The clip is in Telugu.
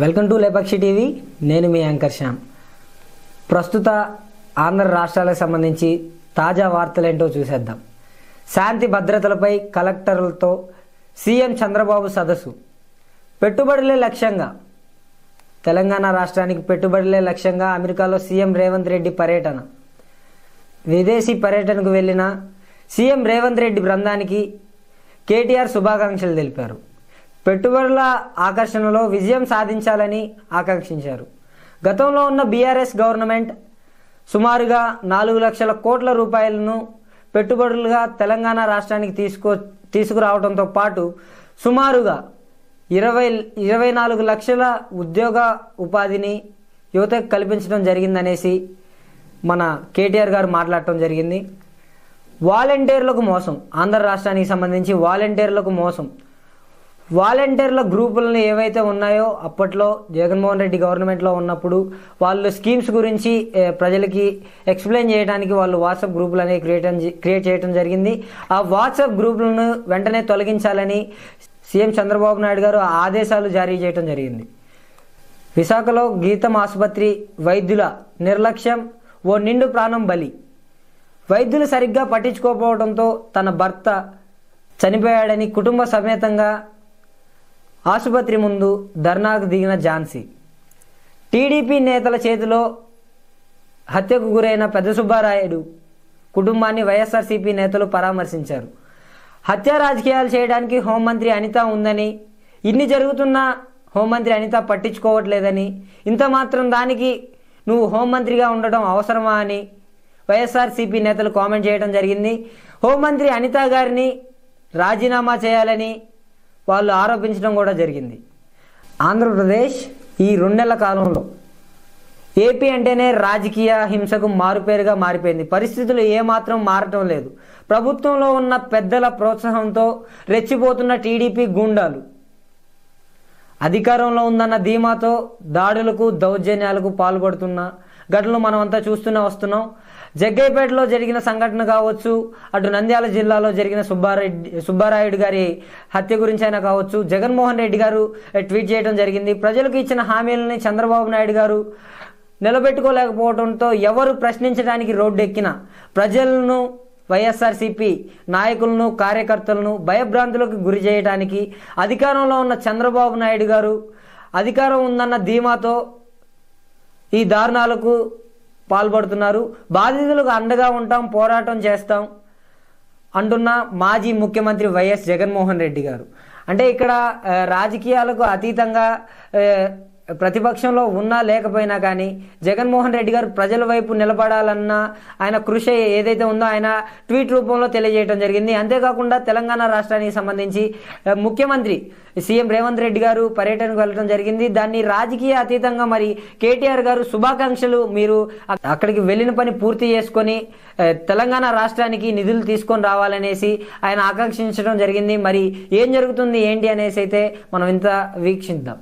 Welcome to లేపక్షి TV. నేను మీ యాంకర్ శ్యామ్. ప్రస్తుత ఆంధ్ర రాష్ట్రాలకు సంబంధించి తాజా వార్తలేంటో చూసేద్దాం. శాంతి భద్రతలపై కలెక్టర్లతో సీఎం చంద్రబాబు సదస్సు. పెట్టుబడులే లక్ష్యంగా తెలంగాణ రాష్ట్రానికి పెట్టుబడులే లక్ష్యంగా అమెరికాలో సీఎం రేవంత్ రెడ్డి పర్యటన. విదేశీ పర్యటనకు వెళ్లిన సీఎం రేవంత్ రెడ్డి బృందానికి కేటీఆర్ శుభాకాంక్షలు తెలిపారు. పెట్టుబడుల ఆకర్షణలో విజయం సాధించాలని ఆకాంక్షించారు. గతంలో ఉన్న బీఆర్ఎస్ గవర్నమెంట్ సుమారుగా 4 లక్షల కోట్ల రూపాయలను పెట్టుబడులుగా తెలంగాణ రాష్ట్రానికి తీసుకురావడంతో పాటు సుమారుగా 24 లక్షల ఉద్యోగ ఉపాధిని యువతకు కల్పించడం జరిగిందనేసి మన కేటీఆర్ గారు మాట్లాడటం జరిగింది. వాలంటీర్లకు మోసం, ఆంధ్ర రాష్ట్రానికి సంబంధించి వాలంటీర్లకు మోసం. వాలంటీర్ల గ్రూపులను ఏవైతే ఉన్నాయో అప్పట్లో జగన్మోహన్ రెడ్డి గవర్నమెంట్లో ఉన్నప్పుడు వాళ్ళు స్కీమ్స్ గురించి ప్రజలకి ఎక్స్ప్లెయిన్ చేయడానికి వాళ్ళు వాట్సాప్ గ్రూపులు అనేవి క్రియేట్ చేయడం జరిగింది. ఆ వాట్సాప్ గ్రూపులను వెంటనే తొలగించాలని సీఎం చంద్రబాబు నాయుడు గారు ఆదేశాలు జారీ చేయడం జరిగింది. విశాఖలో గీతం ఆసుపత్రి వైద్యుల నిర్లక్ష్యం, ఓ నిండు ప్రాణం బలి. వైద్యులు సరిగ్గా పట్టించుకోకపోవడంతో తన భర్త చనిపోయాడని కుటుంబ సమేతంగా ఆసుపత్రి ముందు ధర్నాకు దిగిన ఝాన్సీ. టీడీపీ నేతల చేతిలో హత్యకు గురైన పెద్ద సుబ్బారాయుడు కుటుంబాన్ని వైఎస్ఆర్సీపీ నేతలు పరామర్శించారు. హత్య రాజకీయాలు చేయడానికి హోంమంత్రి అనిత ఉందని, ఇన్ని జరుగుతున్నా హోంమంత్రి అనిత పట్టించుకోవట్లేదని, ఇంత మాత్రం దానికి నువ్వు హోంమంత్రిగా ఉండడం అవసరమా అని వైఎస్ఆర్సీపీ నేతలు కామెంట్ చేయడం జరిగింది. హోంమంత్రి అనిత గారిని రాజీనామా చేయాలని వాళ్ళు ఆరోపించడం కూడా జరిగింది. ఆంధ్రప్రదేశ్ ఈ 2 నెలల కాలంలో ఏపీ అంటేనే రాజకీయ హింసకు మారుపేరుగా మారిపోయింది. పరిస్థితులు ఏమాత్రం మారటం లేదు. ప్రభుత్వంలో ఉన్న పెద్దల ప్రోత్సాహంతో రెచ్చిపోతున్న టీడీపీ గూండాలు అధికారంలో ఉందన్న ధీమాతో దాడులకు దౌర్జన్యాలకు పాల్పడుతున్న ఘటనలు మనం అంతా చూస్తూనే వస్తున్నాం. జగ్గైపేటలో జరిగిన సంఘటన కావచ్చు, అటు నంద్యాల జిల్లాలో జరిగిన సుబ్బారాయుడు గారి హత్య గురించి అయినా కావచ్చు, జగన్మోహన్ రెడ్డి గారు ట్వీట్ చేయడం జరిగింది. ప్రజలకు ఇచ్చిన హామీలని చంద్రబాబు నాయుడు గారు నిలబెట్టుకోలేకపోవడంతో ఎవరు ప్రశ్నించడానికి రోడ్డెక్కిన ప్రజలను, వైఎస్ఆర్సీపీ నాయకులను, కార్యకర్తలను భయభ్రాంతులకు గురి చేయడానికి అధికారంలో ఉన్న చంద్రబాబు నాయుడు గారు అధికారం ఉందన్న ధీమాతో ఈ దారుణాలకు పాల్పడుతున్నారు. బాధితులకు అండగా ఉంటాం, పోరాటం చేస్తాం అంటున్న మాజీ ముఖ్యమంత్రి వైఎస్ జగన్మోహన్ రెడ్డి గారు. అంటే ఇక్కడ రాజకీయాలకు అతీతంగా ప్రతిపక్షంలో ఉన్నా లేకపోయినా కానీ జగన్మోహన్ రెడ్డి గారు ప్రజల వైపు నిలబడాలన్న ఆయన కృషి ఏదైతే ఉందో ఆయన ట్వీట్ రూపంలో తెలియజేయడం జరిగింది. అంతేకాకుండా తెలంగాణ రాష్ట్రానికి సంబంధించి ముఖ్యమంత్రి సీఎం రేవంత్ రెడ్డి గారు పర్యటనకు వెళ్ళడం జరిగింది. దాన్ని రాజకీయ అతీతంగా మరి కేటీఆర్ గారు శుభాకాంక్షలు, మీరు అక్కడికి వెళ్ళిన పని పూర్తి చేసుకొని తెలంగాణ రాష్ట్రానికి నిధులు తీసుకొని రావాలనేసి ఆయన ఆకాంక్షించడం జరిగింది. మరి ఏం జరుగుతుంది ఏంటి అనేసి అయితే మనం ఇంత వీక్షిద్దాం.